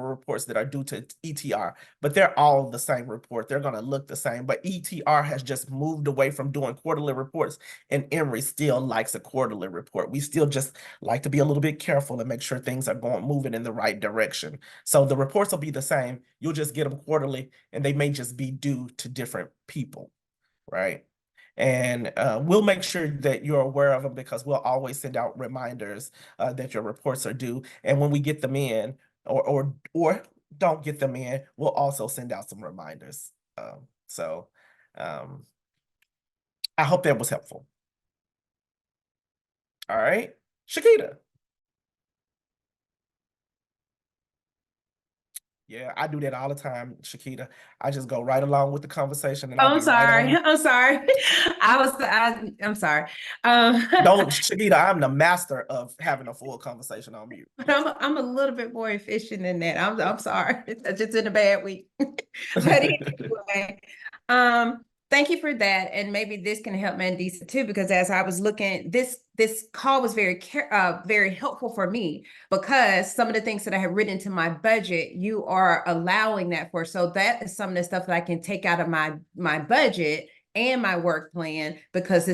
reports that are due to ETR, but they're all the same report. They're going to look the same, but ETR has just moved away from doing quarterly reports, and Emory still likes a quarterly report. We still just like to be a little bit careful and make sure things are moving in the right direction. So the reports will be the same. You'll just get them quarterly, and they may just be due to different people, right? And we'll make sure that you're aware of them, because we'll always send out reminders that your reports are due. And when we get them in, or don't get them in, we'll also send out some reminders. So I hope that was helpful. All right, Shakita. Yeah, I do that all the time, Shakita. I just go right along with the conversation, and I'll I'm be right sorry. on. I'm sorry. I'm sorry. Don't, Shakita, I'm the master of having a full conversation on mute. But I'm a little bit more efficient than that. I'm sorry. It's just in a bad week. But anyway, thank you for that. And maybe this can help Mandisa too, because as I was looking, this call was very helpful for me, because some of the things that I have written into my budget, you are allowing that for. So that is some of the stuff that I can take out of my budget and my work plan, because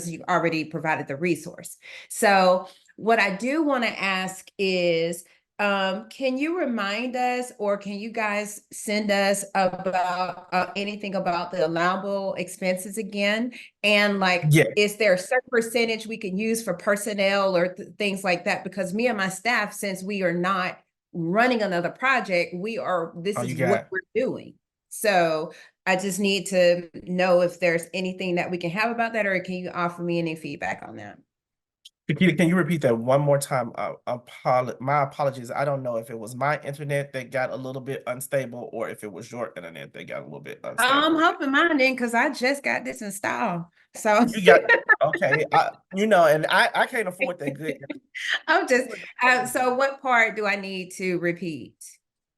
you already provided the resource. So what I do want to ask is, can you remind us, or can you guys send us about anything about the allowable expenses again? And like, Yeah. Is there a certain percentage we can use for personnel or things like that? Because me and my staff, since we are not running another project, this is what we're doing. So I just need to know if there's anything that we can have about that, or can you offer me any feedback on that? Shakita, can you repeat that one more time? My apologies. I don't know if it was my internet that got a little bit unstable, or if it was your internet that got a little bit unstable. I'm hoping mine didn't, because I just got this installed. So you got okay. And I can't afford that good. I'm just so what part do I need to repeat?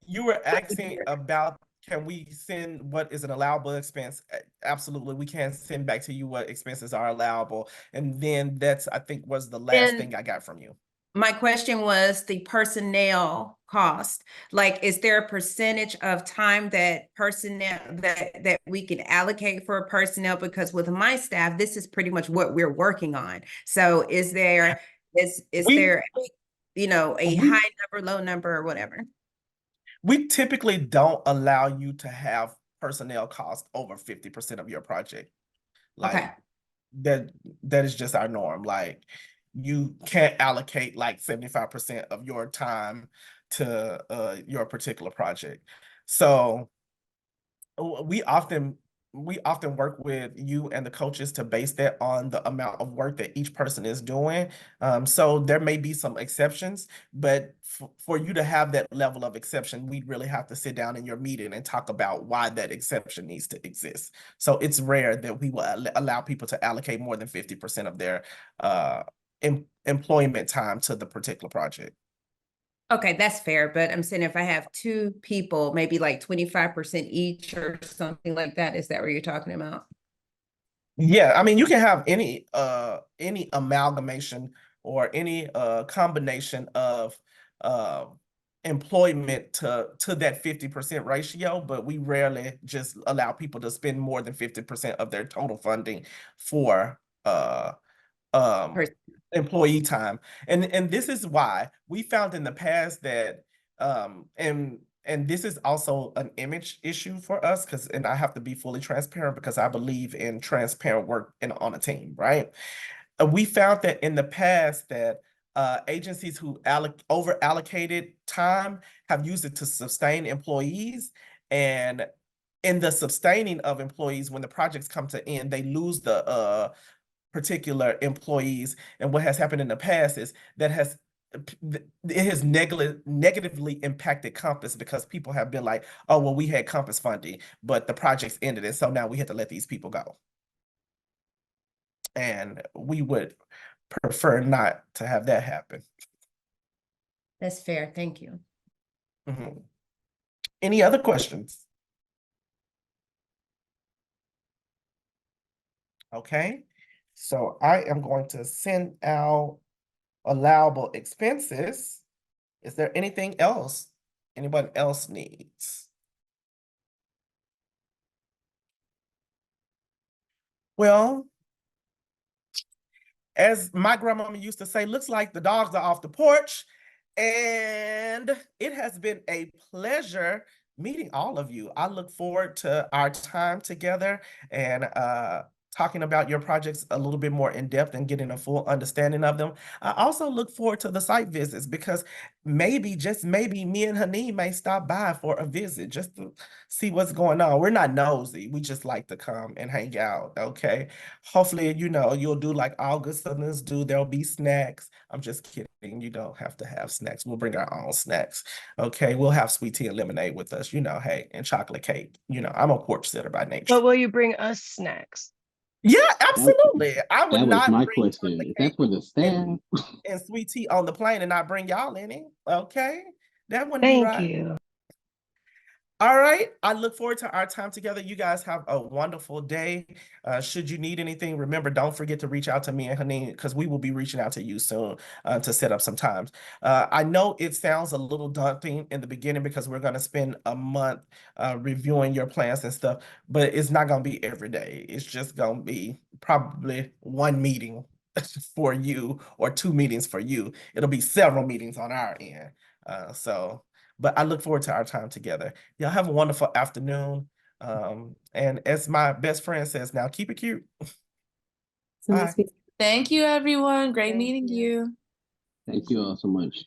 You were asking about, can we send what is an allowable expense? Absolutely, we can send back to you what expenses are allowable. And then that's, I think, was the last thing I got from you. My question was the personnel cost. Like, is there a percentage of time that personnel that we can allocate for personnel? Because with my staff, this is pretty much what we're working on. So is there there a high number, low number, or whatever? We typically don't allow you to have personnel cost over 50% of your project. Like, that is just our norm. Like, you can't allocate like 75% of your time to your particular project. So we often work with you and the coaches to base that on the amount of work that each person is doing. So there may be some exceptions, but for you to have that level of exception, we really have to sit down in your meeting and talk about why that exception needs to exist. So it's rare that we will allow people to allocate more than 50% of their employment time to the particular project. Okay, that's fair. But I'm saying, if I have two people, maybe like 25% each or something like that, is that what you're talking about? Yeah, I mean, you can have any amalgamation or any combination of employment to that 50% ratio, but we rarely just allow people to spend more than 50% of their total funding for employee time. And this is why we found in the past that and this is also an image issue for us, and I have to be fully transparent, because I believe in transparent work on a team, right? We found that in the past that agencies who over allocated time have used it to sustain employees, and in the sustaining of employees, when the projects come to end, they lose the particular employees. And what has happened in the past is that it has negatively impacted Compass, because people have been like, oh, well, we had Compass funding, but the project's ended, and so now we had to let these people go. And we would prefer not to have that happen. That's fair. Thank you. Mm-hmm. Any other questions? Okay. So I am going to send out allowable expenses. Is there anything else anyone else needs? Well, as my grandmama used to say, looks like the dogs are off the porch. And it has been a pleasure meeting all of you. I look forward to our time together and talking about your projects a little bit more in depth and getting a full understanding of them. I also look forward to the site visits because maybe, just maybe, me and Haneem may stop by for a visit just to see what's going on. We're not nosy. We just like to come and hang out, okay? Hopefully, you'll do like all good Southerners do. There'll be snacks. I'm just kidding. You don't have to have snacks. We'll bring our own snacks. Okay, we'll have sweet tea and lemonade with us, hey, and chocolate cake. I'm a porch sitter by nature. But will you bring us snacks? Yeah, absolutely. I would That was not my bring question. Is that for the staff? and sweet tea on the plane and not bring y'all any. Okay, that wouldn't be Thank right. you. All right. I look forward to our time together. You guys have a wonderful day. Should you need anything, remember, don't forget to reach out to me and Haneem because we will be reaching out to you soon to set up some times. I know it sounds a little daunting in the beginning because we're going to spend a month reviewing your plans and stuff, but it's not going to be every day. It's just going to be probably one meeting for you or 2 meetings for you. It'll be several meetings on our end. But I look forward to our time together. Y'all have a wonderful afternoon. And as my best friend says, now keep it cute. Bye. Thank you, everyone. Great meeting you. Thank you all so much.